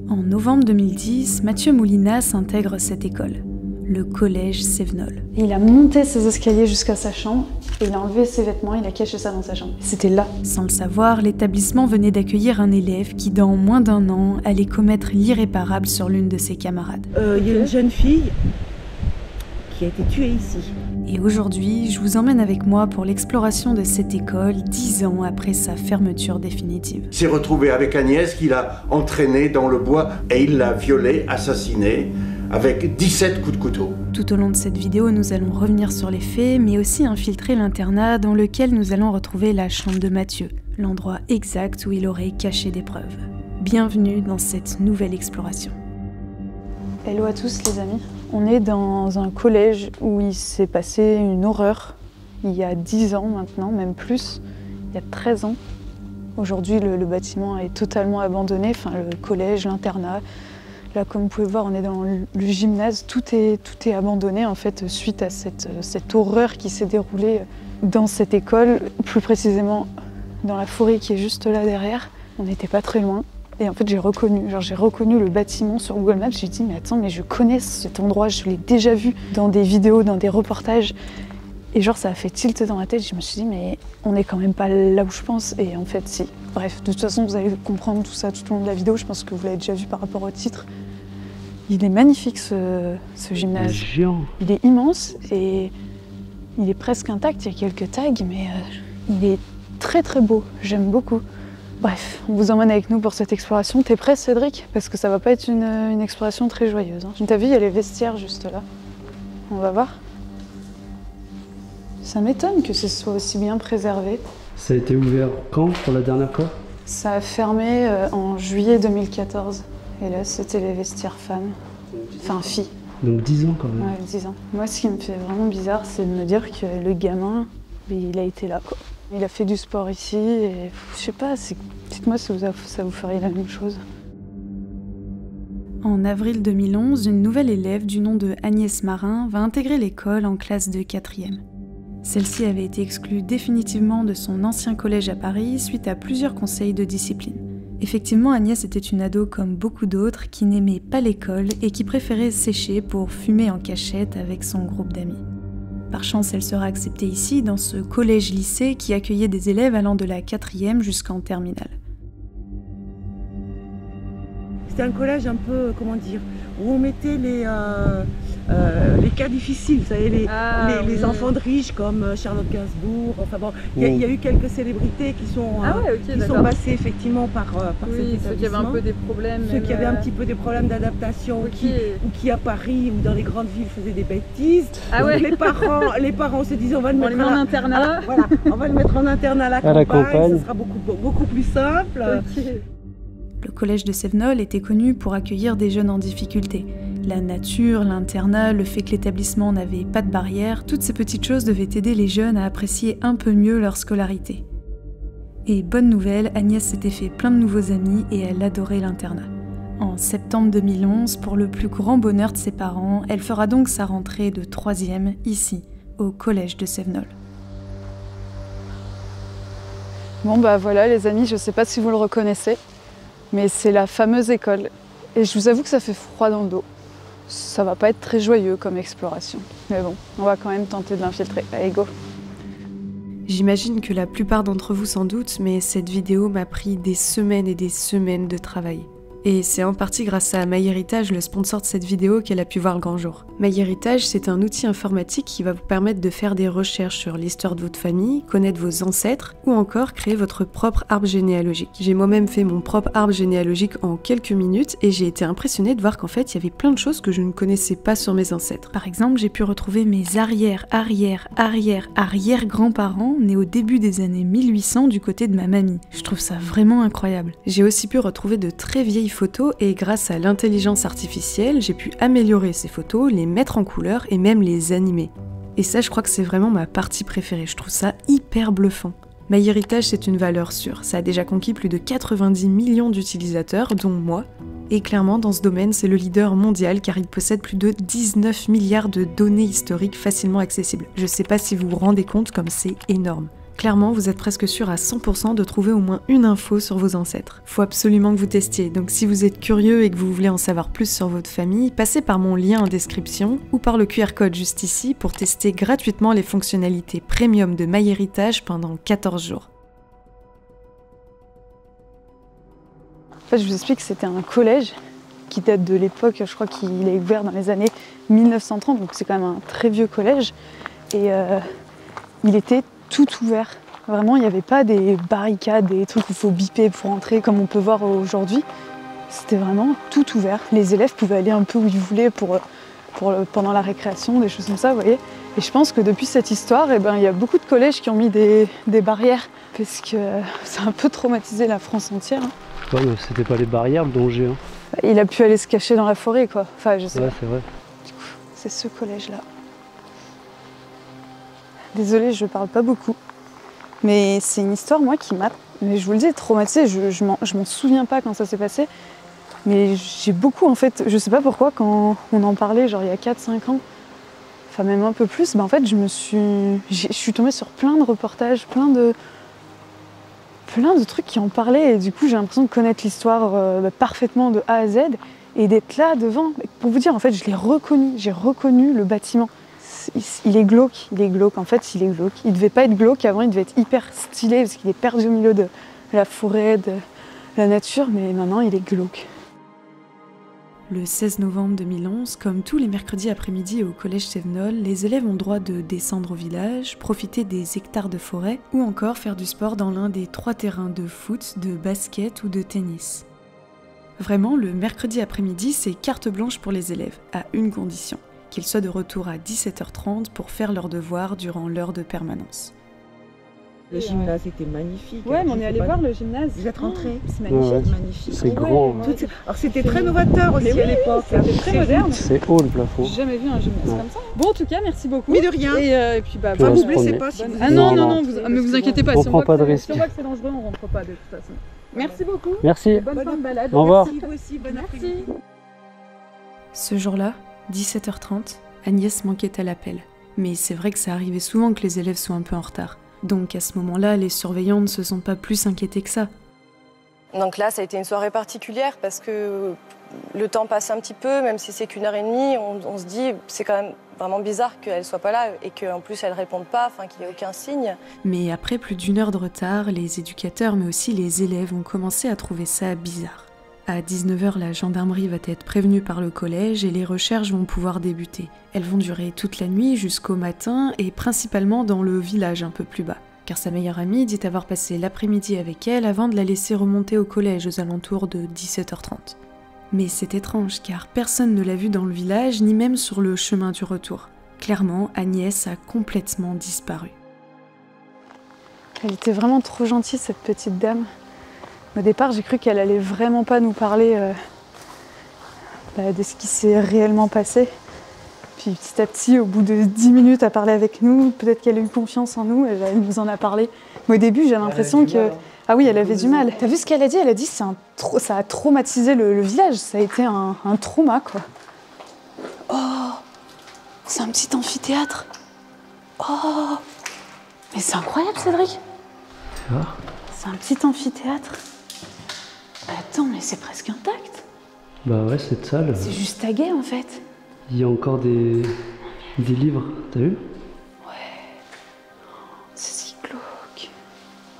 En novembre 2010, Mathieu Moulinas intègre cette école, le collège Sévenol. Il a monté ses escaliers jusqu'à sa chambre, et il a enlevé ses vêtements, il a caché ça dans sa chambre. C'était là. Sans le savoir, l'établissement venait d'accueillir un élève qui, dans moins d'1 an, allait commettre l'irréparable sur l'une de ses camarades. Il y a une jeune fille qui a été tuée ici. Et aujourd'hui, je vous emmène avec moi pour l'exploration de cette école 10 ans après sa fermeture définitive. Il s'est retrouvé avec Agnès qu'il a entraînée dans le bois et il l'a violée, assassinée avec 17 coups de couteau. Tout au long de cette vidéo, nous allons revenir sur les faits, mais aussi infiltrer l'internat dans lequel nous allons retrouver la chambre de Mathieu, l'endroit exact où il aurait caché des preuves. Bienvenue dans cette nouvelle exploration. Hello à tous les amis. On est dans un collège où il s'est passé une horreur il y a 10 ans maintenant, même plus, il y a 13 ans. Aujourd'hui, le bâtiment est totalement abandonné, enfin le collège, l'internat. Là, comme vous pouvez voir, on est dans le gymnase, tout est abandonné en fait suite à cette horreur qui s'est déroulée dans cette école, plus précisément dans la forêt qui est juste là derrière. On n'était pas très loin. Et en fait, j'ai reconnu le bâtiment sur Google Maps. J'ai dit, mais attends, mais je connais cet endroit, je l'ai déjà vu dans des vidéos, dans des reportages. Et genre, ça a fait tilt dans ma tête. Je me suis dit, mais on n'est quand même pas là où je pense. Et en fait, si. Bref, de toute façon, vous allez comprendre tout ça tout au long de la vidéo. Je pense que vous l'avez déjà vu par rapport au titre. Il est magnifique, ce gymnase. Il est géant. Il est immense et il est presque intact. Il y a quelques tags, mais il est très très beau. J'aime beaucoup. Bref, on vous emmène avec nous pour cette exploration. T'es prêt, Cédric? Parce que ça va pas être une exploration très joyeuse. Hein. T'as vu, il y a les vestiaires juste là. On va voir. Ça m'étonne que ce soit aussi bien préservé. Ça a été ouvert quand pour la dernière fois? Ça a fermé en juillet 2014. Et là, c'était les vestiaires femmes. Enfin, filles. Donc 10 ans quand même. Ouais, 10 ans. Moi, ce qui me fait vraiment bizarre, c'est de me dire que le gamin, il a été là, quoi. Il a fait du sport ici et je sais pas, dites-moi si ça vous ferait la même chose. En avril 2011, une nouvelle élève du nom de Agnès Marin va intégrer l'école en classe de 4e. Celle-ci avait été exclue définitivement de son ancien collège à Paris suite à plusieurs conseils de discipline. Effectivement, Agnès était une ado comme beaucoup d'autres qui n'aimait pas l'école et qui préférait sécher pour fumer en cachette avec son groupe d'amis. Par chance, elle sera acceptée ici, dans ce collège-lycée qui accueillait des élèves allant de la 4e jusqu'en terminale. C'était un collège un peu, comment dire, où on mettait les cas difficiles, vous savez, les enfants de riches comme Charlotte Gainsbourg, enfin bon, il y a eu quelques célébrités qui sont passées effectivement par cet établissement. Ceux qui avaient un peu des problèmes. Ceux qui avaient un petit peu des problèmes d'adaptation, ou qui à Paris ou dans les grandes villes faisaient des bêtises. Donc les parents se disaient on va le mettre en internat. Voilà, on va le mettre en internat à la campagne, ce sera beaucoup plus simple. Le collège de Sévenol était connu pour accueillir des jeunes en difficulté. La nature, l'internat, le fait que l'établissement n'avait pas de barrière, toutes ces petites choses devaient aider les jeunes à apprécier un peu mieux leur scolarité. Et bonne nouvelle, Agnès s'était fait plein de nouveaux amis et elle adorait l'internat. En septembre 2011, pour le plus grand bonheur de ses parents, elle fera donc sa rentrée de 3e ici, au collège de Sévenol. Bon bah voilà les amis, je sais pas si vous le reconnaissez, mais c'est la fameuse école. Et je vous avoue que ça fait froid dans le dos. Ça va pas être très joyeux comme exploration. Mais bon, on va quand même tenter de l'infiltrer. Allez, go! J'imagine que la plupart d'entre vous s'en doutent, mais cette vidéo m'a pris des semaines et des semaines de travail. Et c'est en partie grâce à MyHeritage, le sponsor de cette vidéo, qu'elle a pu voir le grand jour. MyHeritage, c'est un outil informatique qui va vous permettre de faire des recherches sur l'histoire de votre famille, connaître vos ancêtres, ou encore créer votre propre arbre généalogique. J'ai moi-même fait mon propre arbre généalogique en quelques minutes, et j'ai été impressionnée de voir qu'en fait, il y avait plein de choses que je ne connaissais pas sur mes ancêtres. Par exemple, j'ai pu retrouver mes arrière-grands-parents nés au début des années 1800 du côté de ma mamie. Je trouve ça vraiment incroyable. J'ai aussi pu retrouver de très vieilles photos et grâce à l'intelligence artificielle, j'ai pu améliorer ces photos, les mettre en couleur et même les animer. Et ça, je crois que c'est vraiment ma partie préférée, je trouve ça hyper bluffant. MyHeritage, c'est une valeur sûre, ça a déjà conquis plus de 90 millions d'utilisateurs, dont moi. Et clairement, dans ce domaine, c'est le leader mondial car il possède plus de 19 milliards de données historiques facilement accessibles. Je sais pas si vous vous rendez compte comme c'est énorme. Clairement, vous êtes presque sûr à 100% de trouver au moins une info sur vos ancêtres. Faut absolument que vous testiez, donc si vous êtes curieux et que vous voulez en savoir plus sur votre famille, passez par mon lien en description ou par le QR code juste ici pour tester gratuitement les fonctionnalités premium de MyHéritage pendant 14 jours. En fait, je vous explique que c'était un collège qui date de l'époque, je crois qu'il est ouvert dans les années 1930, donc c'est quand même un très vieux collège. Et il était tout ouvert. Vraiment, il n'y avait pas des barricades, des trucs où il faut biper pour entrer comme on peut voir aujourd'hui. C'était vraiment tout ouvert. Les élèves pouvaient aller un peu où ils voulaient pendant la récréation, des choses comme ça, vous voyez. Et je pense que depuis cette histoire, il y a beaucoup de collèges qui ont mis des barrières parce que ça a un peu traumatisé la France entière. Ouais, mais c'était pas les barrières, le danger. Hein. Il a pu aller se cacher dans la forêt, quoi. Enfin, je sais pas. C'est vrai. Du coup, c'est ce collège-là. Désolée, je parle pas beaucoup. Mais c'est une histoire, moi, qui m'a, mais je vous le dis, traumatisée. Je m'en souviens pas quand ça s'est passé. Mais j'ai beaucoup, en fait, je sais pas pourquoi, quand on en parlait, genre il y a 4-5 ans, enfin même un peu plus, en fait, je suis tombée sur plein de reportages, plein de trucs qui en parlaient. Et du coup, j'ai l'impression de connaître l'histoire parfaitement de A à Z et d'être là devant. Pour vous dire, en fait, je l'ai reconnu. J'ai reconnu le bâtiment. Il est glauque, en fait, il est glauque. Il devait pas être glauque avant, il devait être hyper stylé parce qu'il est perdu au milieu de la forêt, de la nature, mais maintenant il est glauque. Le 16 novembre 2011, comme tous les mercredis après-midi au collège Sévenol, les élèves ont le droit de descendre au village, profiter des hectares de forêt ou encore faire du sport dans l'un des 3 terrains de foot, de basket ou de tennis. Vraiment, le mercredi après-midi, c'est carte blanche pour les élèves, à une condition, qu'ils soient de retour à 17h30 pour faire leurs devoirs durant l'heure de permanence. Le gymnase était magnifique. Ouais, mais on est allé voir le gymnase. Vous êtes rentrés? C'est magnifique. Ouais, Magnifique. c'est grand. Ouais. Alors c'était très novateur aussi à l'époque. C'était très moderne. C'est haut le plafond. J'ai jamais vu un gymnase comme ça. Bon, en tout cas, merci beaucoup. Mais de rien. Et puis, Puis Enfin, on vous se blessez promenait. pas si vous Ah non, Non, non, mais vous inquiétez pas. On si prend voit pas que de c'est- risque. Si on voit que c'est dangereux, on rentre pas de toute façon. Merci beaucoup. Merci. Bonne fin de balade. Au revoir. Merci, vous aussi, bon après-midi. Ce jour-là, 17h30, Agnès manquait à l'appel. Mais c'est vrai que ça arrivait souvent que les élèves soient un peu en retard. Donc à ce moment-là, les surveillants ne se sont pas plus inquiétés que ça. Donc là, ça a été une soirée particulière parce que le temps passe un petit peu, même si c'est qu'1h30, on se dit c'est quand même vraiment bizarre qu'elle soit pas là et qu'en plus elle réponde pas, enfin qu'il n'y ait aucun signe. Mais après plus d'1 heure de retard, les éducateurs mais aussi les élèves ont commencé à trouver ça bizarre. À 19h, la gendarmerie va être prévenue par le collège et les recherches vont pouvoir débuter. Elles vont durer toute la nuit jusqu'au matin et principalement dans le village un peu plus bas. Car sa meilleure amie dit avoir passé l'après-midi avec elle avant de la laisser remonter au collège aux alentours de 17h30. Mais c'est étrange car personne ne l'a vue dans le village ni même sur le chemin du retour. Clairement, Agnès a complètement disparu. Elle était vraiment trop gentille, cette petite dame. Au départ, j'ai cru qu'elle allait vraiment pas nous parler de ce qui s'est réellement passé. Puis petit à petit, au bout de 10 minutes à parler avec nous, peut-être qu'elle a eu confiance en nous, elle nous en a parlé. Mais au début, j'ai l'impression que... Ah oui, elle avait du mal. T'as vu ce qu'elle a dit? Elle a dit que ça a traumatisé le village. Ça a été un trauma, quoi. Oh, c'est un petit amphithéâtre. Oh, mais c'est incroyable, Cédric. Tu vois? C'est un petit amphithéâtre. Attends, mais c'est presque intact. Bah ouais, cette salle. C'est juste tagué, en fait. Il y a encore des livres, t'as vu? C'est si glauque.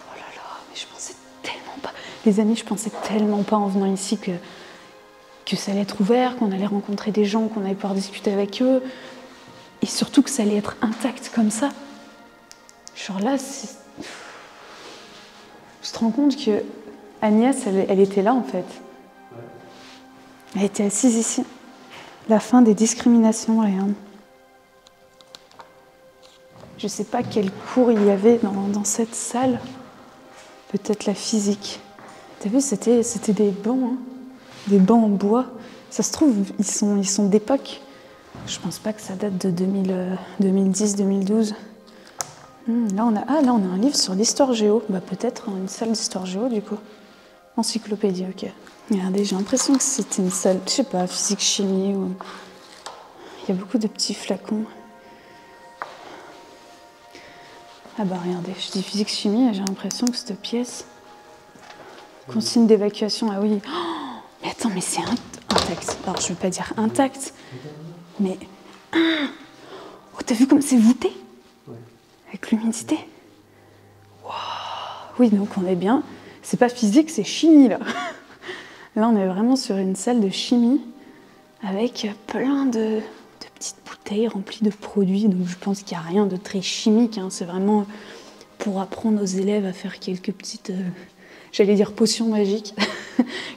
Oh là là, mais je pensais tellement pas. Les amis, je pensais tellement pas en venant ici que ça allait être ouvert, qu'on allait rencontrer des gens, qu'on allait pouvoir discuter avec eux. Et surtout que ça allait être intact comme ça. Genre là, c'est... Je te rends compte que Agnès, elle était là en fait. Elle était assise ici. La fin des discriminations, regarde. Je sais pas quel cours il y avait dans cette salle. Peut-être la physique. T'as vu, c'était des bancs, hein. Des bancs en bois. Ça se trouve, ils sont d'époque. Je pense pas que ça date de 2010-2012. Là, on a un livre sur l'histoire géo. Bah, peut-être une salle d'histoire géo, du coup. Encyclopédie, ok. Regardez, j'ai l'impression que c'était une salle, je sais pas, physique-chimie. Ou... Il y a beaucoup de petits flacons. Ah bah regardez, je dis physique-chimie et j'ai l'impression que cette pièce... Consigne d'évacuation, ah oui. Oh, mais attends, mais c'est intact. Alors je veux pas dire intact, mais... Oh, t'as vu comme c'est voûté? Avec l'humidité. Wow. Oui, donc on est bien. C'est pas physique, c'est chimie là. Là, on est vraiment sur une salle de chimie avec plein de petites bouteilles remplies de produits. Donc je pense qu'il n'y a rien de très chimique. Hein. C'est vraiment pour apprendre aux élèves à faire quelques petites, j'allais dire potions magiques,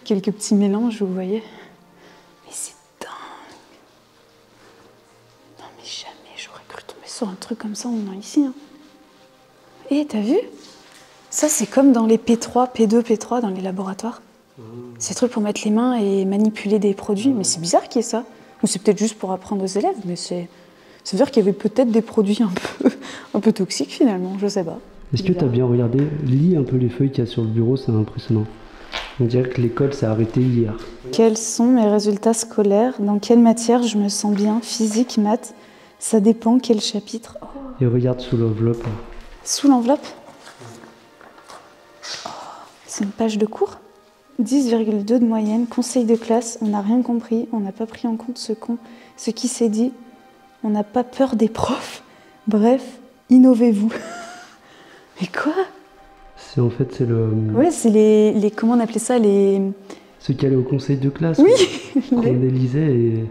quelques petits mélanges, vous voyez. Mais c'est dingue. Non mais jamais j'aurais cru tomber sur un truc comme ça en venant ici. Hein. Et t'as vu? Ça, c'est comme dans les P3, P2, P3, dans les laboratoires. Ces trucs pour mettre les mains et manipuler des produits. Mais c'est bizarre qu'il y ait ça. Ou c'est peut-être juste pour apprendre aux élèves, mais ça veut dire qu'il y avait peut-être des produits un peu toxiques finalement, je sais pas. Est-ce que tu as bien regardé? Lis un peu les feuilles qu'il y a sur le bureau, c'est impressionnant. On dirait que l'école s'est arrêtée hier. Quels sont mes résultats scolaires? Dans quelle matière je me sens bien? Physique, maths? Ça dépend quel chapitre. Et regarde sous l'enveloppe. Sous l'enveloppe? C'est une page de cours. 10,2 de moyenne, conseil de classe, on n'a rien compris, on n'a pas pris en compte ce qui s'est dit, on n'a pas peur des profs. Bref, innovez-vous. Mais quoi? C'est en fait, c'est le... Ouais, c'est les... Comment on appelait ça, les... Ceux qui allaient au conseil de classe. Oui. Qu'on élisait et...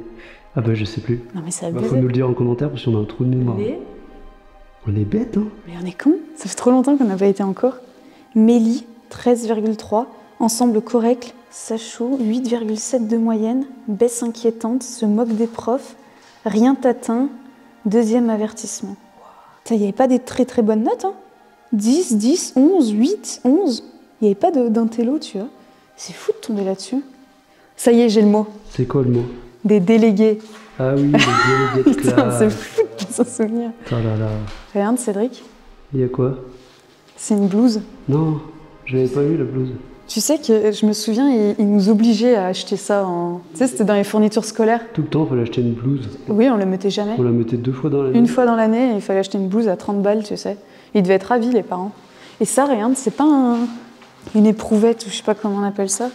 Ah bah je sais plus. Non mais ça faut nous le dire en commentaire parce qu'on a un trou de mémoire. On est bêtes, hein. Mais on est con. Ça fait trop longtemps qu'on n'a pas été en cours. Mélie, 13,3. Ensemble correct, Sachou, 8,7 de moyenne. Baisse inquiétante, se moque des profs. Rien t'atteint. Deuxième avertissement. Il n'y avait pas des très très bonnes notes, hein. 10, 10, 11, 8, 11. Il n'y avait pas d'intello, tu vois. C'est fou de tomber là-dessus. Ça y est, j'ai le mot. C'est quoi le mot? Des délégués. Ah oui, des délégués de classe. Putain, c'est fou de s'en souvenir. Oh là là. Regarde, Cédric. Il y a quoi? C'est une blouse. Non, j'avais pas vu la blouse. Tu sais que je me souviens, ils nous obligeaient à acheter ça en... Tu sais, c'était dans les fournitures scolaires. Tout le temps, il fallait acheter une blouse. Oui, on la mettait jamais. On la mettait 2 fois dans l'année. Une fois dans l'année, il fallait acheter une blouse à 30 balles, tu sais. Ils devaient être ravis, les parents. Et ça, regarde, c'est pas une éprouvette ou je sais pas comment on appelle ça.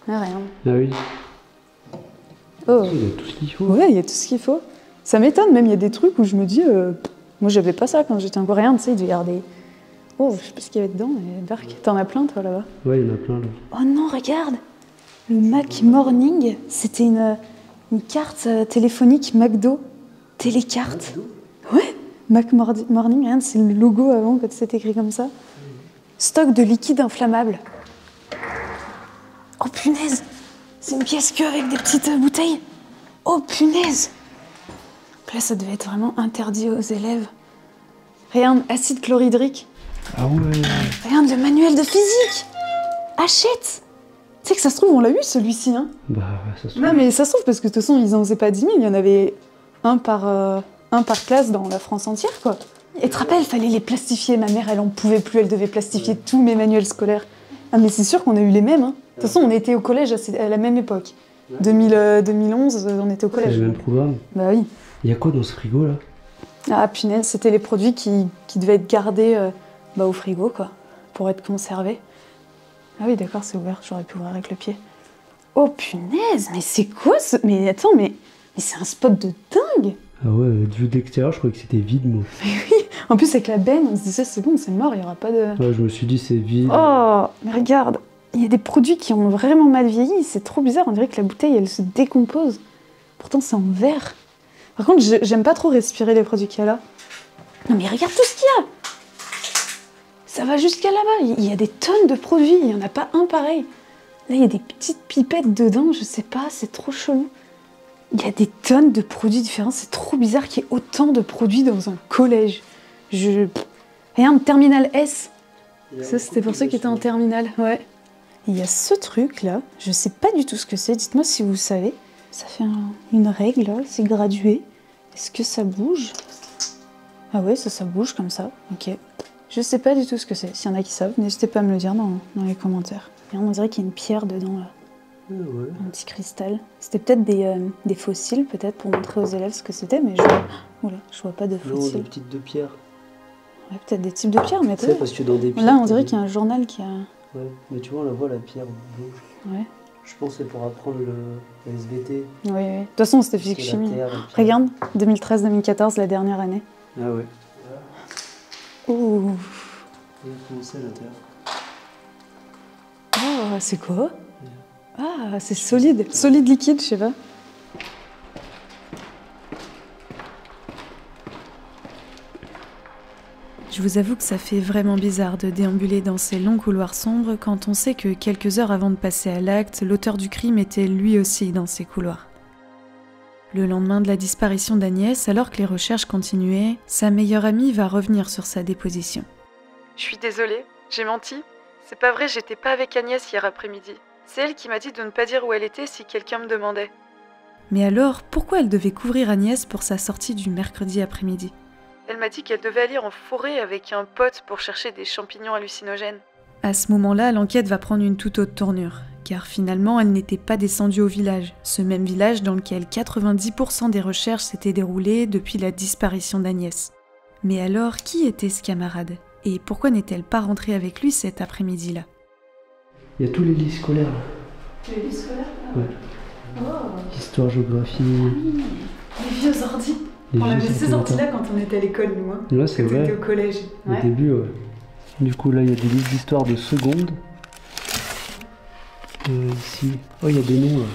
Ah, rien. Ah oui. Oh. Il y a tout ce qu'il faut. Ouais, il y a tout ce qu'il faut. Ça m'étonne, même il y a des trucs où je me dis... moi, j'avais pas ça quand j'étais encore rien, tu sais, il devait y avoir des... Oh, je sais pas ce qu'il y avait dedans, mais Dark, t'en as plein, toi, là-bas? Ouais, il y en a plein, là. Oh non, regarde! Le Mac Morning, c'était une carte téléphonique McDo. Télécarte. Ouais, Mac Morning, regarde, c'est le logo avant, quand c'est écrit comme ça. Stock de liquide inflammable. Oh punaise! C'est une pièce que avec des petites bouteilles. Oh punaise! Donc là, ça devait être vraiment interdit aux élèves. Regarde, acide chlorhydrique. Ah ouais. Regarde, le manuel de physique. Achète. Tu sais que ça se trouve, on l'a eu celui-ci, hein. Bah, ça se trouve. Non, mais ça se trouve, parce que de toute façon, ils en faisaient pas 10 000. Il y en avait un par classe dans la France entière, quoi. Et tu te rappelles, il fallait les plastifier. Ma mère, elle en pouvait plus, elle devait plastifier tous mes manuels scolaires. Ah, mais c'est sûr qu'on a eu les mêmes, hein. De toute façon, on était au collège à la même époque. 2011, on était au collège. C'est le même programme. Bah oui. Il y a quoi dans ce frigo, là? Ah, punaise, c'était les produits qui devaient être gardés au frigo, quoi, pour être conservés. Ah oui, d'accord, c'est ouvert, j'aurais pu ouvrir avec le pied. Oh, punaise, mais c'est quoi ce... Mais attends, mais c'est un spot de dingue! Ah ouais, vu de l'extérieur, je croyais que c'était vide, moi. Mais oui, en plus, avec la benne, on se disait, c'est bon, c'est mort, il n'y aura pas de... Ouais, je me suis dit, c'est vide. Oh, mais regarde, il y a des produits qui ont vraiment mal vieilli, c'est trop bizarre, on dirait que la bouteille, elle se décompose. Pourtant, c'est en verre. Par contre, j'aime pas trop respirer les produits qu'il y a là. Non mais regarde tout ce qu'il y a! Ça va jusqu'à là-bas, il y a des tonnes de produits, il n'y en a pas un pareil. Là, il y a des petites pipettes dedans, je sais pas, c'est trop chelou. Il y a des tonnes de produits différents, c'est trop bizarre qu'il y ait autant de produits dans un collège. Regarde, terminal S. Ça, c'était pour ceux qui étaient en terminale, ouais. Il y a ce truc-là, je sais pas du tout ce que c'est, dites-moi si vous savez. Ça fait une règle, là, c'est gradué. Est-ce que ça bouge? Ah ouais, ça bouge comme ça, ok. Je sais pas du tout ce que c'est. S'il y en a qui savent, n'hésitez pas à me le dire dans les commentaires. Et on dirait qu'il y a une pierre dedans, là. Ouais. Un petit cristal. C'était peut-être des fossiles, peut-être, pour montrer aux élèves ce que c'était, mais je vois pas de Non, fossiles. des petites de pierre. Ouais, peut-être des types de pierres, mais C'est parce que dans des pierres... là, on dirait qu'il y a un journal qui a... Ouais, mais tu vois, on la voit, la pierre blanche. Ouais. Je pense que c'est pour apprendre le SVT. Oui, oui. De toute façon, c'était physique-chimie. Regarde, 2013-2014, la dernière année. Ah ouais. Ouh. Regarde comment c'est à l'intérieur. Oh, c'est quoi? Ah, c'est solide. Solide liquide, je sais pas. Je vous avoue que ça fait vraiment bizarre de déambuler dans ces longs couloirs sombres quand on sait que quelques heures avant de passer à l'acte, l'auteur du crime était lui aussi dans ces couloirs. Le lendemain de la disparition d'Agnès, alors que les recherches continuaient, sa meilleure amie va revenir sur sa déposition. Je suis désolée, j'ai menti. C'est pas vrai, j'étais pas avec Agnès hier après-midi. C'est elle qui m'a dit de ne pas dire où elle était si quelqu'un me demandait. Mais alors, pourquoi elle devait couvrir Agnès pour sa sortie du mercredi après-midi ? Elle m'a dit qu'elle devait aller en forêt avec un pote pour chercher des champignons hallucinogènes. À ce moment-là, l'enquête va prendre une toute autre tournure, car finalement, elle n'était pas descendue au village, ce même village dans lequel 90% des recherches s'étaient déroulées depuis la disparition d'Agnès. Mais alors, qui était ce camarade ? Et pourquoi n'est-elle pas rentrée avec lui cet après-midi-là ? Il y a tous les livres scolaires. Les livres scolaires? Ouais. Oh. Histoire, géographie... Les vieux ordis. On avait ces ordi-là quand on était à l'école, nous. Hein. Ouais, c'est vrai. On était au collège. Au début, ouais. Du coup, là, il y a des livres d'histoire de seconde. Ici. Oh, il y a des noms, là.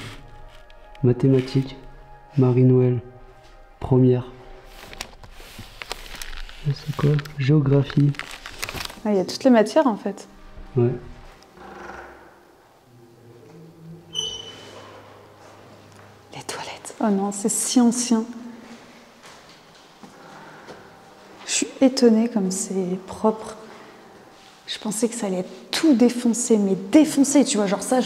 Mathématiques. Marie-Noël. Première. C'est quoi? Géographie. Il y a toutes les matières, en fait. Ouais. Les toilettes. Oh non, c'est si ancien. Je suis étonnée comme c'est propre. Je pensais que ça allait être tout défoncé, mais défoncé, tu vois. Genre ça,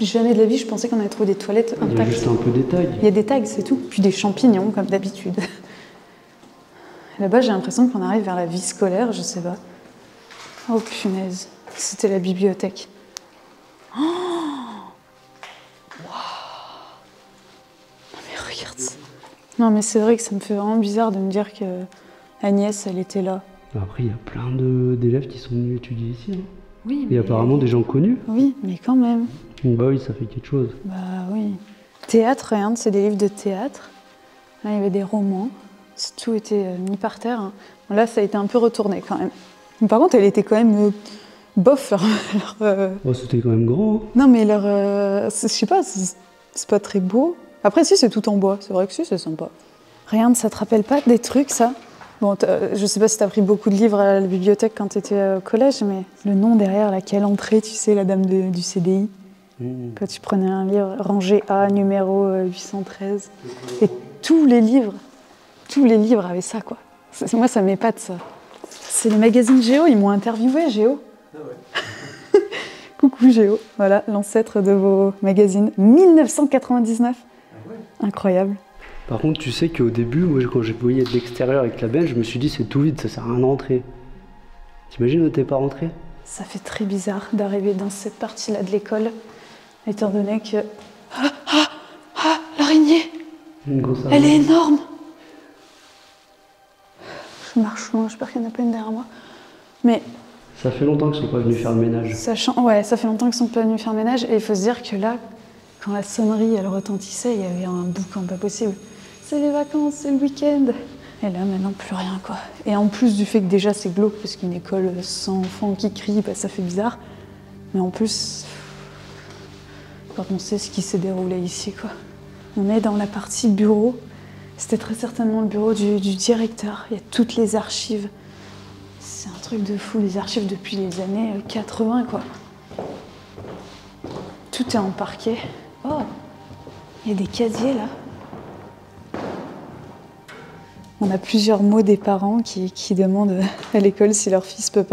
jamais de la vie, je pensais qu'on allait trouver des toilettes intactes. Il y a juste un peu des tags. Il y a des tags, c'est tout. Puis des champignons, comme d'habitude. Là-bas, j'ai l'impression qu'on arrive vers la vie scolaire, je sais pas. Oh punaise, c'était la bibliothèque. Oh, wow. Non mais regarde ça. Non mais c'est vrai que ça me fait vraiment bizarre de me dire que Agnès, elle était là. Après, il y a plein d'élèves qui sont venus étudier ici. Hein. Oui, mais... Et apparemment des gens connus. Oui, mais quand même. Bah oui, ça fait quelque chose. Bah oui. Théâtre, regarde, c'est des livres de théâtre. Là, il y avait des romans. Tout était mis par terre. Hein. Bon, là, ça a été un peu retourné quand même. Mais par contre, elle était quand même bof. Oh, c'était quand même grand. Hein. Non, mais je sais pas, c'est pas très beau. Après, si, c'est tout en bois. C'est vrai que si, c'est sympa. Regarde, ça te rappelle pas des trucs, ça? Bon, je sais pas si t'as pris beaucoup de livres à la bibliothèque quand t'étais au collège, mais le nom derrière laquelle entrée, tu sais, la dame du CDI. Quand tu prenais un livre, rangée A, numéro 813. Et tous les livres avaient ça, quoi. Moi, ça m'épate, ça. C'est le magazine Géo, ils m'ont interviewé, Géo. Ah ouais. Coucou Géo, voilà, l'ancêtre de vos magazines. 1999. Ah ouais. Incroyable. Par contre, tu sais qu'au début, moi, quand je voyais de l'extérieur avec la benne, je me suis dit, c'est tout vide, ça sert à rien de rentrer. T'imagines où t'es pas rentré? Ça fait très bizarre d'arriver dans cette partie-là de l'école, étant donné que... l'araignée! Elle est énorme! Je marche loin, j'espère qu'il n'y en a pas une derrière moi. Mais... Ça fait longtemps qu'ils sont pas venus faire le ménage. Ouais, ça fait longtemps qu'ils sont pas venus faire le ménage, et il faut se dire que là, quand la sonnerie, elle retentissait, il y avait un boucan pas possible. C'est les vacances, c'est le week-end. Et là, maintenant, plus rien, quoi. Et en plus du fait que déjà, c'est glauque, parce qu'une école sans enfants qui crient, bah, ça fait bizarre. Mais en plus, quand on sait ce qui s'est déroulé ici, quoi. On est dans la partie bureau. C'était très certainement le bureau du directeur. Il y a toutes les archives. C'est un truc de fou, les archives depuis les années 80, quoi. Tout est en parquet. Oh, il y a des casiers, là. On a plusieurs mots des parents qui demandent à l'école si leur fils peut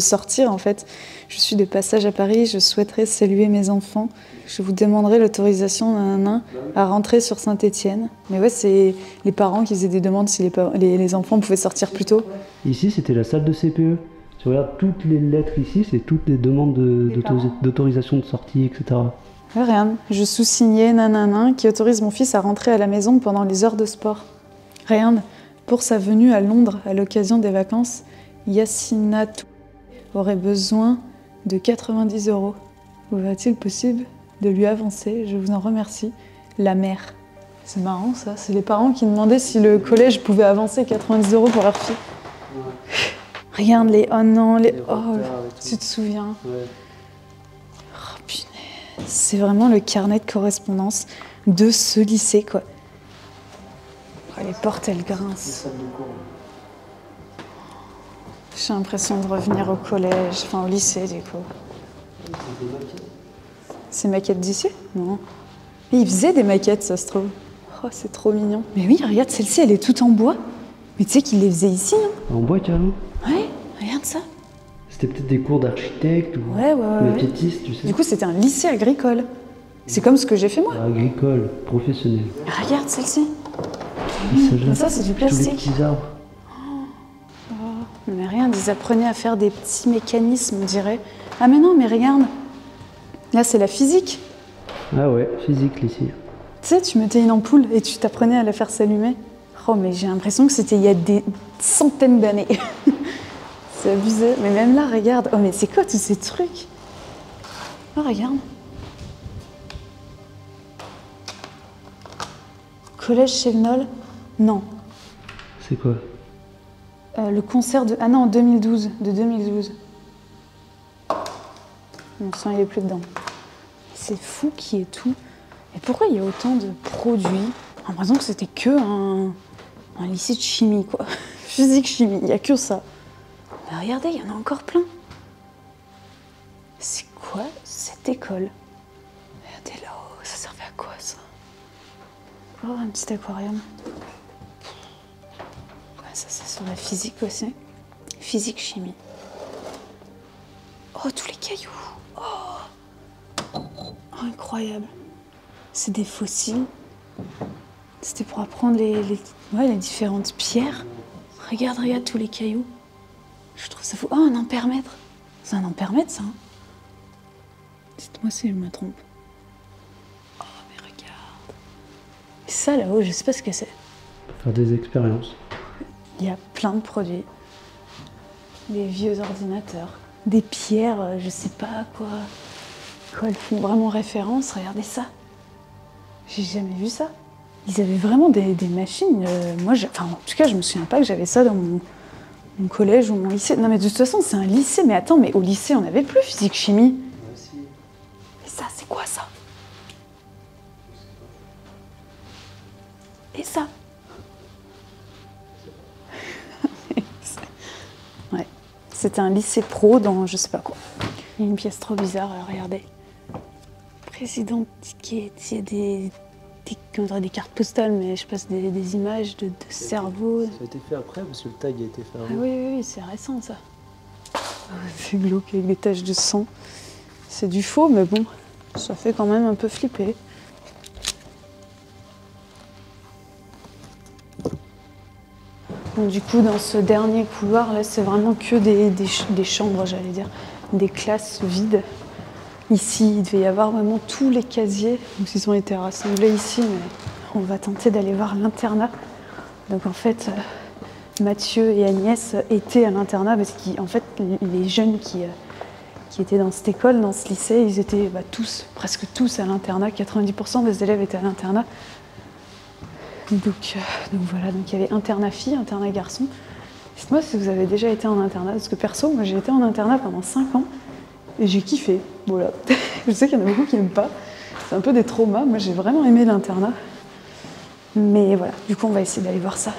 sortir, en fait. Je suis de passage à Paris, je souhaiterais saluer mes enfants. Je vous demanderai l'autorisation à rentrer sur Saint-Étienne. Mais ouais, c'est les parents qui faisaient des demandes si les enfants pouvaient sortir plus tôt. Ici, c'était la salle de CPE. Tu regardes toutes les lettres ici, c'est toutes les demandes d'autorisation de sortie, etc. Ouais, regarde, je sous-signais nanana qui autorise mon fils à rentrer à la maison pendant les heures de sport. Regarde, pour sa venue à Londres à l'occasion des vacances, Yassinatou aurait besoin de 90 €. Vous va-t-il possible de lui avancer? Je vous en remercie. La mère. C'est marrant ça, c'est les parents qui demandaient si le collège pouvait avancer 90 € pour leur fille. Regarde les... Oh non, les... Oh, tu te souviens? Ouais. Oh punaise, c'est vraiment le carnet de correspondance de ce lycée quoi. Oh, les portes elles grincent. J'ai l'impression de revenir au collège, enfin au lycée du coup. C'est maquettes d'ici? Non. Mais ils faisaient des maquettes ça se trouve. Oh c'est trop mignon. Mais oui regarde celle-ci elle est toute en bois. Mais tu sais qu'ils les faisaient ici hein? En bois carrément? Ouais, regarde ça. C'était peut-être des cours d'architecte ou ouais. maquettiste, tu sais. Du coup c'était un lycée agricole. C'est comme ce que j'ai fait moi. Agricole, professionnel. Regarde celle-ci. Ça c'est du Tous les plastique. petits arbres. Mais rien, ils apprenaient à faire des petits mécanismes, on dirait. Ah mais non, mais regarde. Là, c'est la physique. Ah ouais, physique, ici. Tu sais, tu mettais une ampoule et tu t'apprenais à la faire s'allumer. Oh, mais j'ai l'impression que c'était il y a des centaines d'années. C'est abusé. Mais même là, regarde. Oh, mais c'est quoi tous ces trucs? Oh, regarde. Collège Chevenol? Non. C'est quoi? Le concert de... Ah non, 2012. De 2012. Mon sang, il est plus dedans. C'est fou qu'il y ait tout. Et pourquoi il y a autant de produits? J'ai l'impression que c'était que un lycée de chimie, quoi. Physique-chimie, il n'y a que ça. Mais regardez, il y en a encore plein. C'est quoi cette école? Regardez là-haut, ça servait à quoi ça? Oh, un petit aquarium. Ça, c'est sur la physique aussi. Physique-chimie. Oh, tous les cailloux. Oh, incroyable. C'est des fossiles. C'était pour apprendre les différentes pierres. Regarde tous les cailloux. Je trouve ça fou. Oh, un ampèremètre. C'est un ampèremètre, ça. Hein. Dites-moi si je me trompe. Oh, mais regarde. Et ça, là-haut, je sais pas ce que c'est. Faire des expériences. Il y a plein de produits. Des vieux ordinateurs. Des pierres, je sais pas à quoi elles font vraiment référence. Regardez ça. J'ai jamais vu ça. Ils avaient vraiment des machines. En tout cas, je me souviens pas que j'avais ça dans mon collège ou mon lycée. Non mais de toute façon, c'est un lycée. Mais attends, mais au lycée, on n'avait plus physique-chimie. Mais ça, c'est quoi ça? Et ça? Ouais. C'était un lycée pro dans je sais pas quoi. Il y a une pièce trop bizarre, regardez. Président ticket, il y a des cartes postales, mais je passe des images de cerveau. Ça a été fait après parce que le tag a été fait avant. Ah oui, c'est récent ça. C'est glauque avec des taches de sang. C'est du faux, mais bon, ça fait quand même un peu flipper. Donc, du coup, dans ce dernier couloir, là, c'est vraiment que des chambres, j'allais dire, des classes vides. Ici, il devait y avoir vraiment tous les casiers, donc ils ont été rassemblés ici, mais on va tenter d'aller voir l'internat. Donc en fait, Mathieu et Agnès étaient à l'internat parce qu'en fait, les jeunes qui étaient dans cette école, dans ce lycée, ils étaient presque tous à l'internat, 90% des élèves étaient à l'internat. Donc voilà, donc il y avait internat filles, internat garçons. Dites-moi si vous avez déjà été en internat, parce que perso, moi j'ai été en internat pendant 5 ans et j'ai kiffé. Voilà. Je sais qu'il y en a beaucoup qui n'aiment pas. C'est un peu des traumas. Moi j'ai vraiment aimé l'internat. Mais voilà, du coup on va essayer d'aller voir ça.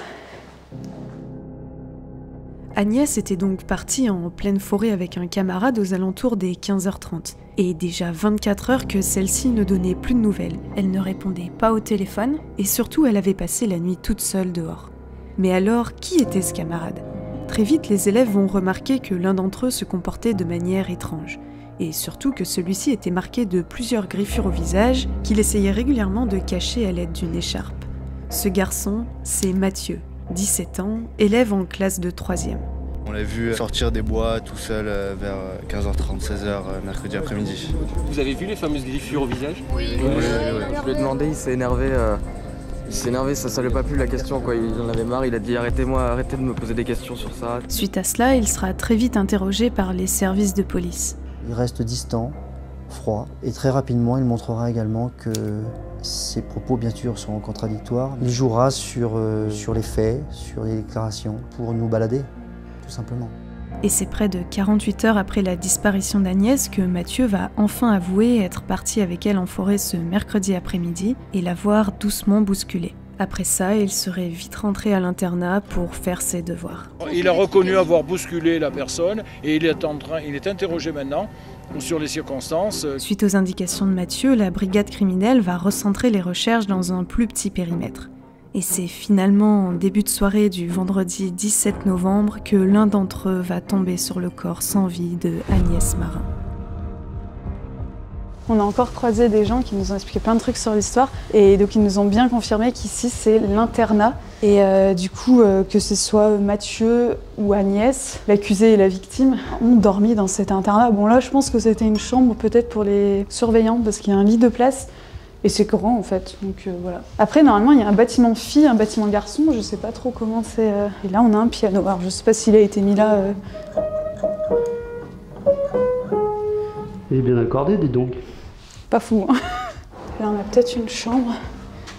Agnès était donc partie en pleine forêt avec un camarade aux alentours des 15h30. Et déjà 24 heures que celle-ci ne donnait plus de nouvelles. Elle ne répondait pas au téléphone et surtout elle avait passé la nuit toute seule dehors. Mais alors, qui était ce camarade? Très vite, les élèves vont remarquer que l'un d'entre eux se comportait de manière étrange. Et surtout que celui-ci était marqué de plusieurs griffures au visage qu'il essayait régulièrement de cacher à l'aide d'une écharpe. Ce garçon, c'est Mathieu, 17 ans, élève en classe de 3e. On l'a vu sortir des bois tout seul vers 15h30, 16h mercredi après-midi. Vous avez vu les fameuses griffures au visage? Oui. Je lui ai demandé, il s'est énervé Il s'est énervé, ça lui a pas plu la question, quoi. Il en avait marre, il a dit arrêtez-moi, arrêtez de me poser des questions sur ça. Suite à cela, il sera très vite interrogé par les services de police. Il reste distant, froid, et très rapidement il montrera également que ses propos bien sûr sont contradictoires. Il jouera sur les faits, sur les déclarations, pour nous balader, tout simplement. Et c'est près de 48 heures après la disparition d'Agnès que Mathieu va enfin avouer être parti avec elle en forêt ce mercredi après-midi et l'avoir doucement bousculée. Après ça, il serait vite rentré à l'internat pour faire ses devoirs. Il a reconnu avoir bousculé la personne et il est interrogé maintenant sur les circonstances. Suite aux indications de Mathieu, la brigade criminelle va recentrer les recherches dans un plus petit périmètre. Et c'est finalement en début de soirée du vendredi 17 novembre que l'un d'entre eux va tomber sur le corps sans vie de Agnès Marin. On a encore croisé des gens qui nous ont expliqué plein de trucs sur l'histoire et donc ils nous ont bien confirmé qu'ici c'est l'internat et du coup que ce soit Mathieu ou Agnès, l'accusé et la victime, ont dormi dans cet internat. Bon là je pense que c'était une chambre peut-être pour les surveillants parce qu'il y a un lit de place. Et c'est grand en fait, donc voilà. Après normalement il y a un bâtiment filles, un bâtiment garçon, je sais pas trop comment c'est. Et là on a un piano, alors je sais pas s'il a été mis là. Il est bien accordé, dis donc. Pas fou. Hein. Là on a peut-être une chambre.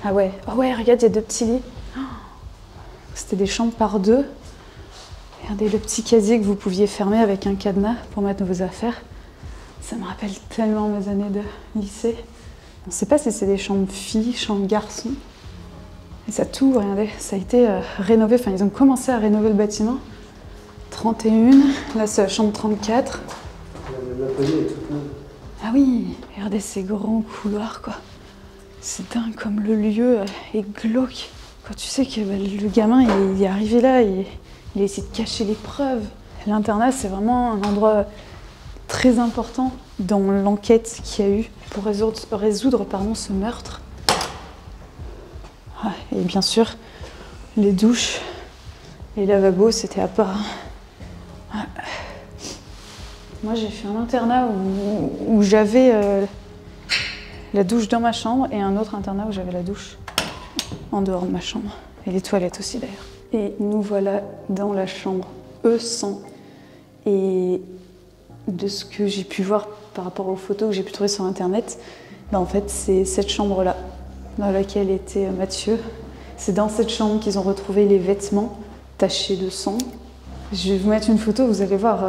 Ah ouais, regarde il y a 2 petits lits. C'était des chambres par 2. Regardez le petit casier que vous pouviez fermer avec un cadenas pour mettre vos affaires. Ça me rappelle tellement mes années de lycée. On ne sait pas si c'est des chambres filles, chambres garçons. Et ça tout, regardez, ça a été rénové. Enfin, ils ont commencé à rénover le bâtiment. 31, là c'est la chambre 34. Ah oui, regardez ces grands couloirs, quoi. C'est dingue comme le lieu est glauque. Quand tu sais que le gamin, il est arrivé là, il a essayé de cacher les preuves. L'internat, c'est vraiment un endroit très important dans l'enquête qu'il y a eu pour résoudre ce meurtre. Ah, et bien sûr, les douches, les lavabos, c'était à part. Ah. Moi, j'ai fait un internat où j'avais la douche dans ma chambre et un autre internat où j'avais la douche en dehors de ma chambre. Et les toilettes aussi, d'ailleurs. Et nous voilà dans la chambre E100. Et de ce que j'ai pu voir par rapport aux photos que j'ai pu trouver sur internet, en fait c'est cette chambre-là dans laquelle était Mathieu. C'est dans cette chambre qu'ils ont retrouvé les vêtements tachés de sang. Je vais vous mettre une photo, vous allez voir,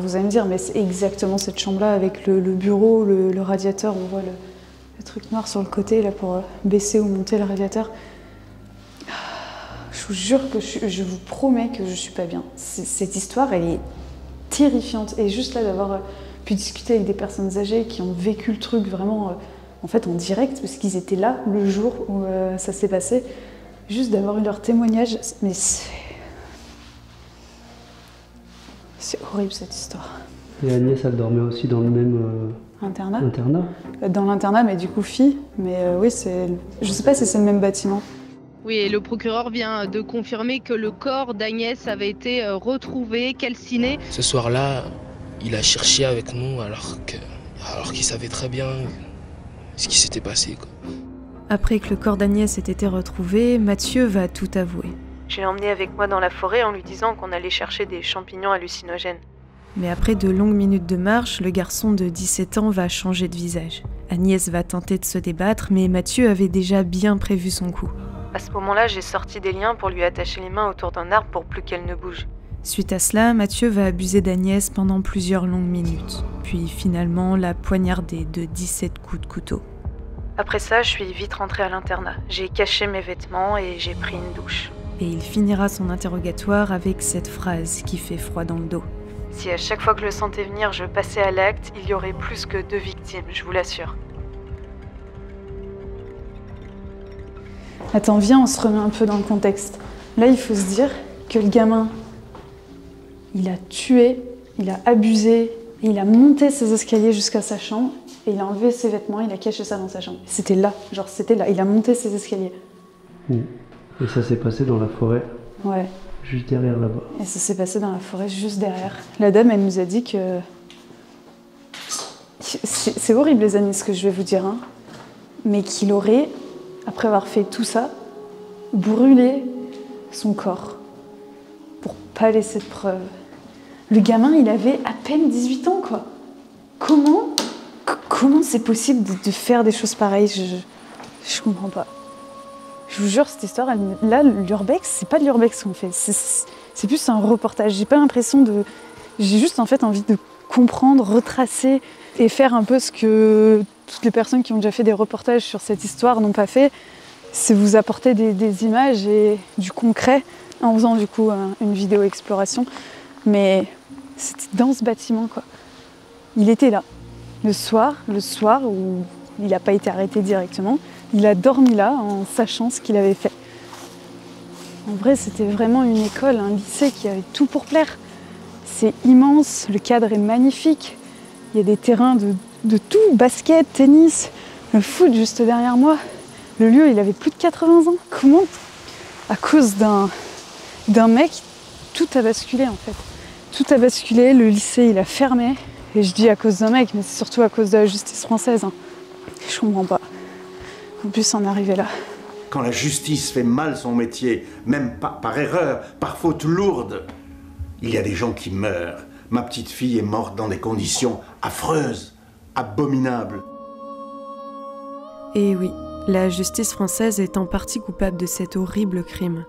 vous allez me dire, mais c'est exactement cette chambre-là avec le bureau, le radiateur, on voit le truc noir sur le côté là pour baisser ou monter le radiateur. Je vous jure que je vous promets que je suis pas bien. Cette histoire, elle est terrifiante. Et juste là d'avoir pu discuter avec des personnes âgées qui ont vécu le truc vraiment en fait en direct, parce qu'ils étaient là le jour où ça s'est passé, juste d'avoir eu leur témoignage, mais c'est horrible cette histoire. Et Agnès, elle dormait aussi dans le même internat. Dans l'internat, mais du coup fille. Mais oui, je sais pas si c'est le même bâtiment. Oui, et le procureur vient de confirmer que le corps d'Agnès avait été retrouvé, calciné. Ce soir-là, il a cherché avec nous alors qu'il savait très bien ce qui s'était passé, quoi. Après que le corps d'Agnès ait été retrouvé, Mathieu va tout avouer. Je l'ai emmené avec moi dans la forêt en lui disant qu'on allait chercher des champignons hallucinogènes. Mais après de longues minutes de marche, le garçon de 17 ans va changer de visage. Agnès va tenter de se débattre, mais Mathieu avait déjà bien prévu son coup. À ce moment-là, j'ai sorti des liens pour lui attacher les mains autour d'un arbre pour plus qu'elle ne bouge. Suite à cela, Mathieu va abuser d'Agnès pendant plusieurs longues minutes, puis finalement la poignarder de 17 coups de couteau. Après ça, je suis vite rentrée à l'internat. J'ai caché mes vêtements et j'ai pris une douche. Et il finira son interrogatoire avec cette phrase qui fait froid dans le dos. Si à chaque fois que je le sentais venir, je passais à l'acte, il y aurait plus que 2 victimes, je vous l'assure. Attends, viens, on se remet un peu dans le contexte. Là, il faut se dire que le gamin, il a tué, il a abusé, il a monté ses escaliers jusqu'à sa chambre, et il a enlevé ses vêtements, il a caché ça dans sa chambre. C'était là, il a monté ses escaliers. Et ça s'est passé dans la forêt. Ouais. Juste derrière là-bas. Et ça s'est passé dans la forêt juste derrière. La dame, elle nous a dit que... C'est horrible les amis ce que je vais vous dire, hein. Mais qu'il aurait, après avoir fait tout ça, brûler son corps pour pas laisser de preuves. Le gamin, il avait à peine 18 ans, quoi. Comment c'est possible de faire des choses pareilles? Je comprends pas. Je vous jure, cette histoire, là, l'urbex, c'est pas de l'urbex qu'on fait. C'est plus un reportage. J'ai pas l'impression de... J'ai juste en fait envie de comprendre, retracer et faire un peu ce que toutes les personnes qui ont déjà fait des reportages sur cette histoire n'ont pas fait. C'est vous apporter des images et du concret en faisant du coup une vidéo exploration. Mais c'était dans ce bâtiment, quoi. Il était là. Le soir où il n'a pas été arrêté directement, il a dormi là en sachant ce qu'il avait fait. En vrai, c'était vraiment une école, un lycée qui avait tout pour plaire. C'est immense, le cadre est magnifique. Il y a des terrains de tout, basket, tennis, le foot juste derrière moi. Le lieu, il avait plus de 80 ans. Comment, à cause d'un mec, tout a basculé en fait. Tout a basculé, le lycée, il a fermé. Et je dis à cause d'un mec, mais c'est surtout à cause de la justice française. Je comprends pas. En plus, en arriver là. Quand la justice fait mal son métier, même par erreur, par faute lourde, il y a des gens qui meurent. Ma petite fille est morte dans des conditions affreuses, abominables. Et oui, la justice française est en partie coupable de cet horrible crime.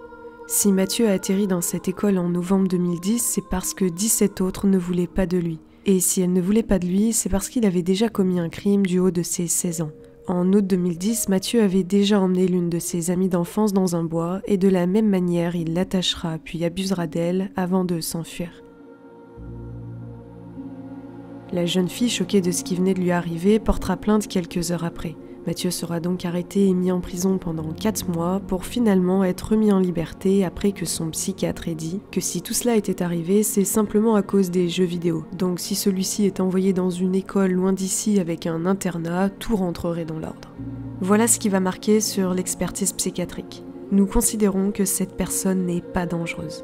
Si Mathieu a atterri dans cette école en novembre 2010, c'est parce que 17 autres ne voulaient pas de lui. Et si elles ne voulaient pas de lui, c'est parce qu'il avait déjà commis un crime du haut de ses 16 ans. En août 2010, Mathieu avait déjà emmené l'une de ses amies d'enfance dans un bois et de la même manière, il l'attachera puis abusera d'elle avant de s'enfuir. La jeune fille, choquée de ce qui venait de lui arriver, portera plainte quelques heures après. Mathieu sera donc arrêté et mis en prison pendant 4 mois pour finalement être remis en liberté après que son psychiatre ait dit que si tout cela était arrivé, c'est simplement à cause des jeux vidéo. Donc si celui-ci est envoyé dans une école loin d'ici avec un internat, tout rentrerait dans l'ordre. Voilà ce qui va marquer sur l'expertise psychiatrique. Nous considérons que cette personne n'est pas dangereuse.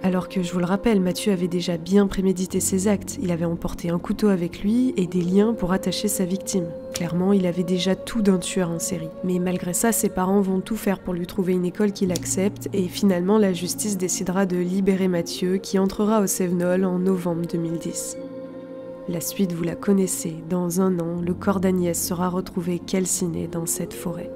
Alors que, je vous le rappelle, Mathieu avait déjà bien prémédité ses actes. Il avait emporté un couteau avec lui et des liens pour attacher sa victime. Clairement, il avait déjà tout d'un tueur en série. Mais malgré ça, ses parents vont tout faire pour lui trouver une école qu'il accepte et finalement, la justice décidera de libérer Mathieu qui entrera au Cévenol en novembre 2010. La suite, vous la connaissez. Dans 1 an, le corps d'Agnès sera retrouvé calciné dans cette forêt.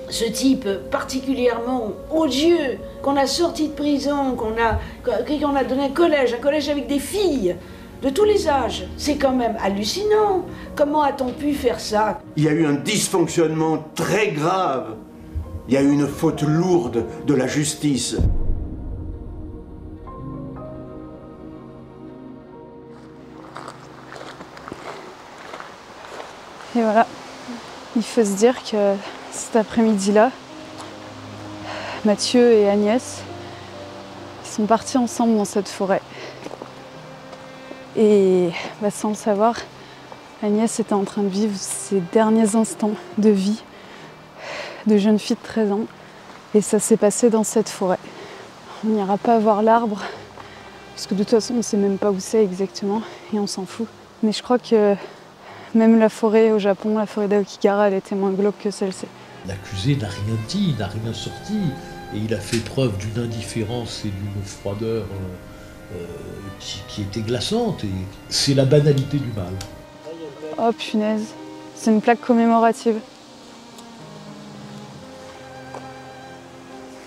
Ce type particulièrement odieux, qu'on a sorti de prison, qu'on a donné un collège avec des filles de tous les âges. C'est quand même hallucinant. Comment a-t-on pu faire ça? Il y a eu un dysfonctionnement très grave. Il y a eu une faute lourde de la justice. Et voilà, il faut se dire que cet après-midi-là, Mathieu et Agnès, ils sont partis ensemble dans cette forêt. Et sans le savoir, Agnès était en train de vivre ses derniers instants de vie de jeune fille de 13 ans. Et ça s'est passé dans cette forêt. On n'ira pas voir l'arbre, parce que de toute façon, on ne sait même pas où c'est exactement, et on s'en fout. Mais je crois que même la forêt au Japon, la forêt d'Aokigahara, elle était moins glauque que celle-ci. L'accusé n'a rien dit, n'a rien sorti, et il a fait preuve d'une indifférence et d'une froideur qui était glaçante, et c'est la banalité du mal. Oh punaise, c'est une plaque commémorative.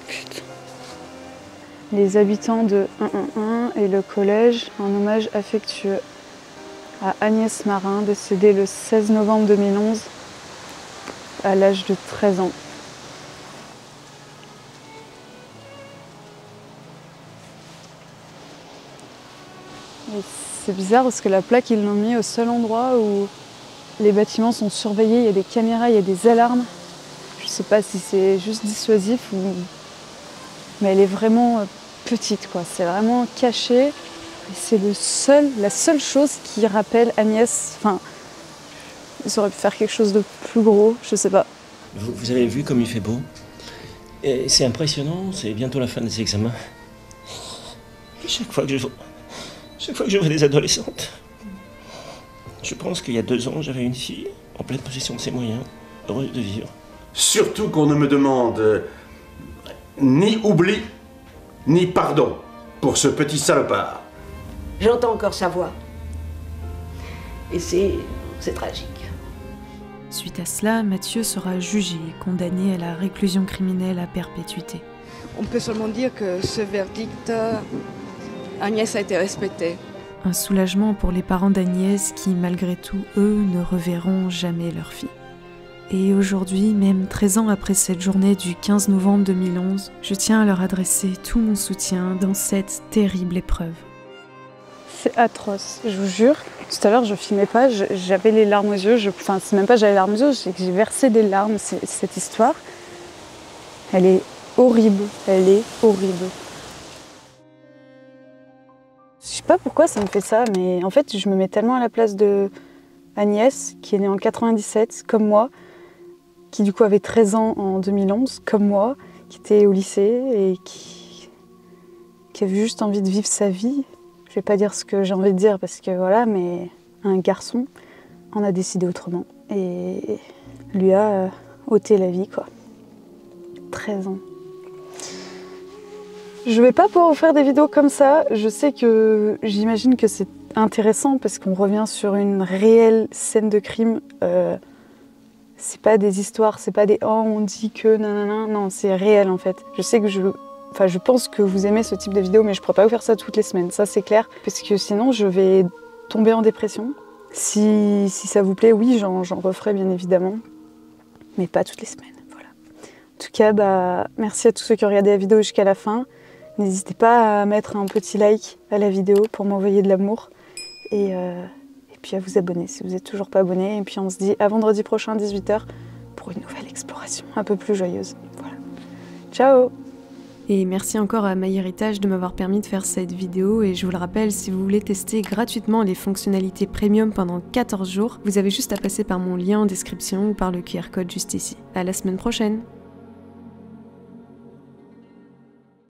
Putain. Les habitants de 111 et le collège, un hommage affectueux à Agnès Marin, décédée le 16 novembre 2011, à l'âge de 13 ans. Et c'est bizarre parce que la plaque, ils l'ont mis au seul endroit où les bâtiments sont surveillés, il y a des caméras, il y a des alarmes. Je sais pas si c'est juste dissuasif ou... Mais elle est vraiment petite, quoi. C'est vraiment caché. Et c'est la seule chose qui rappelle Agnès. Enfin, ils auraient pu faire quelque chose de plus gros, je sais pas. Vous avez vu comme il fait beau? Et c'est impressionnant, c'est bientôt la fin des examens. Et chaque fois que je vois des adolescentes, je pense qu'il y a 2 ans, j'avais une fille en pleine possession de ses moyens, heureuse de vivre. Surtout qu'on ne me demande ni oubli, ni pardon pour ce petit salopard. J'entends encore sa voix. Et c'est tragique. Suite à cela, Mathieu sera jugé et condamné à la réclusion criminelle à perpétuité. On peut seulement dire que ce verdict, Agnès a été respectée. Un soulagement pour les parents d'Agnès qui, malgré tout, eux, ne reverront jamais leur fille. Et aujourd'hui, même 13 ans après cette journée du 15 novembre 2011, je tiens à leur adresser tout mon soutien dans cette terrible épreuve. C'est atroce, je vous jure. Tout à l'heure, je filmais pas, j'avais les larmes aux yeux. Enfin, c'est même pas j'avais les larmes aux yeux, c'est que j'ai versé des larmes. Cette histoire, elle est horrible, elle est horrible. Je sais pas pourquoi ça me fait ça, mais en fait, je me mets tellement à la place de Agnès, qui est née en 97, comme moi, qui du coup avait 13 ans en 2011, comme moi, qui était au lycée et qui avait juste envie de vivre sa vie. Je vais pas dire ce que j'ai envie de dire parce que voilà, mais un garçon en a décidé autrement et lui a ôté la vie, quoi. 13 ans. Je vais pas pouvoir vous faire des vidéos comme ça. Je sais que j'imagine que c'est intéressant parce qu'on revient sur une réelle scène de crime. C'est pas des histoires, c'est pas des oh on dit que nanana, non, c'est réel en fait. Je sais que je pense que vous aimez ce type de vidéo, mais je pourrais pas vous faire ça toutes les semaines, ça c'est clair, parce que sinon je vais tomber en dépression. Si ça vous plaît, oui, j'en referai bien évidemment, mais pas toutes les semaines, voilà. En tout cas, merci à tous ceux qui ont regardé la vidéo jusqu'à la fin. N'hésitez pas à mettre un petit like à la vidéo pour m'envoyer de l'amour et puis à vous abonner si vous n'êtes toujours pas abonné. Et puis on se dit à vendredi prochain à 18 h pour une nouvelle exploration un peu plus joyeuse. Voilà. Ciao! Et merci encore à MyHéritage de m'avoir permis de faire cette vidéo. Et je vous le rappelle, si vous voulez tester gratuitement les fonctionnalités premium pendant 14 jours, vous avez juste à passer par mon lien en description ou par le QR code juste ici. À la semaine prochaine!